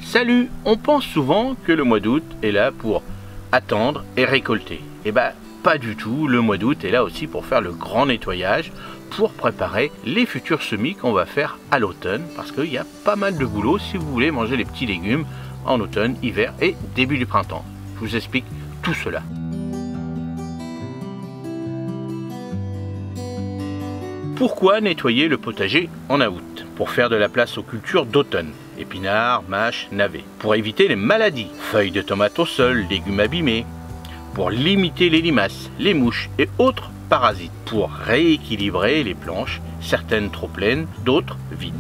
Salut, on pense souvent que le mois d'août est là pour attendre et récolter. Eh ben, pas du tout, le mois d'août est là aussi pour faire le grand nettoyage, pour préparer les futurs semis qu'on va faire à l'automne, parce qu'il y a pas mal de boulot si vous voulez manger les petits légumes en automne, hiver et début du printemps. Je vous explique tout cela. Pourquoi nettoyer le potager en août? Pour faire de la place aux cultures d'automne, épinards, mâches, navets. Pour éviter les maladies, feuilles de tomates au sol, légumes abîmés. Pour limiter les limaces, les mouches et autres parasites. Pour rééquilibrer les planches, certaines trop pleines, d'autres vides.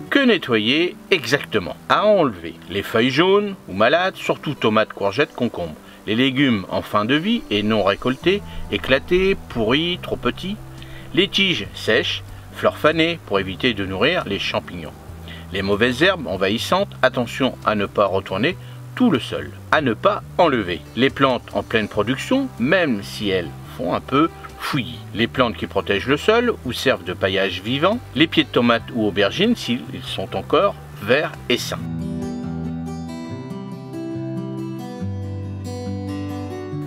Que nettoyer exactement? À enlever les feuilles jaunes ou malades, surtout tomates, courgettes, concombres. Les légumes en fin de vie et non récoltés, éclatés, pourris, trop petits. Les tiges sèches, fleurs fanées pour éviter de nourrir les champignons. Les mauvaises herbes envahissantes, attention à ne pas retourner tout le sol. À ne pas enlever. Les plantes en pleine production, même si elles font un peu fouillis. Les plantes qui protègent le sol ou servent de paillage vivant. Les pieds de tomates ou aubergines s'ils sont encore verts et sains.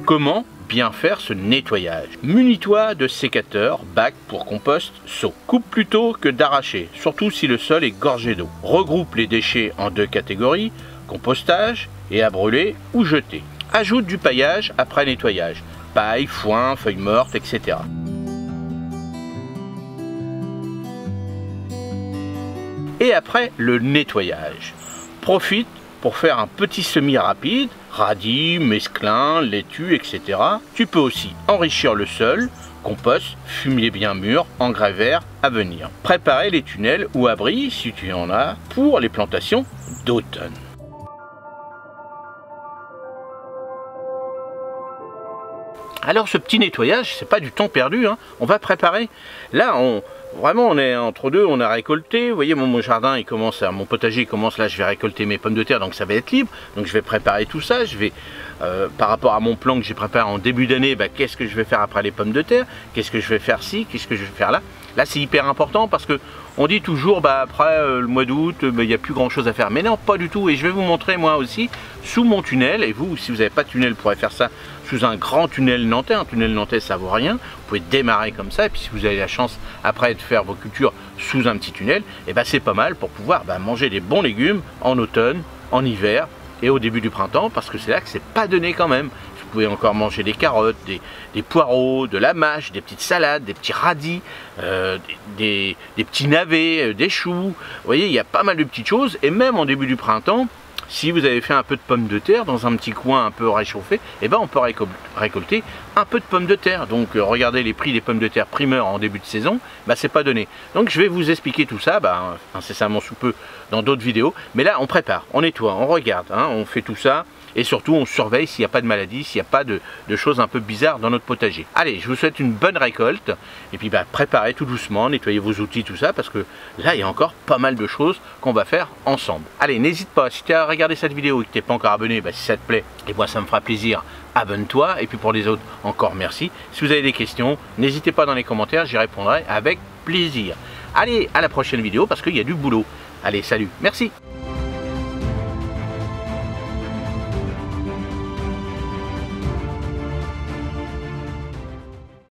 Comment bien faire ce nettoyage? Munis-toi de sécateurs, bacs pour compost, seaux. Coupe plutôt que d'arracher, surtout si le sol est gorgé d'eau. Regroupe les déchets en deux catégories, compostage et à brûler ou jeter. Ajoute du paillage après nettoyage, paille, foin, feuilles mortes, etc. Et après le nettoyage, profite pour faire un petit semis rapide, radis, mesclun, laitue, etc. Tu peux aussi enrichir le sol, compost, fumier bien mûr, engrais verts à venir. Préparer les tunnels ou abris, si tu en as, pour les plantations d'automne. Alors ce petit nettoyage, c'est pas du temps perdu, hein. On va préparer. Là, vraiment, on est entre deux, on a récolté. Vous voyez, mon jardin, mon potager commence là. Je vais récolter mes pommes de terre, donc ça va être libre. Donc je vais préparer tout ça. Je vais, par rapport à mon plan que j'ai préparé en début d'année, qu'est-ce que je vais faire après les pommes de terre? Qu'est-ce que je vais faire ci? Qu'est-ce que je vais faire là? Là, c'est hyper important parce que on dit toujours, après le mois d'août, il n'y a plus grand-chose à faire. Mais non, pas du tout. Et je vais vous montrer moi aussi sous mon tunnel. Et vous, si vous n'avez pas de tunnel, vous pourrez faire ça sous un grand tunnel nantais. Un tunnel nantais, ça vaut rien. Vous pouvez démarrer comme ça. Et puis si vous avez la chance après de faire vos cultures sous un petit tunnel, et c'est pas mal pour pouvoir manger des bons légumes en automne, en hiver et au début du printemps, parce que c'est là que c'est pas donné quand même. Vous pouvez encore manger des carottes, des poireaux, de la mâche, des petites salades, des petits radis, des petits navets, des choux. Vous voyez, il y a pas mal de petites choses. Et même en début du printemps, si vous avez fait un peu de pommes de terre dans un petit coin un peu réchauffé, on peut récolter un peu de pommes de terre. Donc regardez les prix des pommes de terre primeur en début de saison, c'est pas donné. Donc je vais vous expliquer tout ça incessamment sous peu dans d'autres vidéos. Mais là on prépare, on nettoie, on regarde, on fait tout ça. Et surtout, on surveille s'il n'y a pas de maladie, s'il n'y a pas de choses un peu bizarres dans notre potager. Allez, je vous souhaite une bonne récolte. Et puis, préparez tout doucement, nettoyez vos outils, tout ça, parce que là, il y a encore pas mal de choses qu'on va faire ensemble. Allez, n'hésite pas, si tu as regardé cette vidéo et que tu n'es pas encore abonné, si ça te plaît, et moi, ça me fera plaisir, abonne-toi. Et puis, pour les autres, encore merci. Si vous avez des questions, n'hésitez pas dans les commentaires, j'y répondrai avec plaisir. Allez, à la prochaine vidéo, parce qu'il y a du boulot. Allez, salut, merci.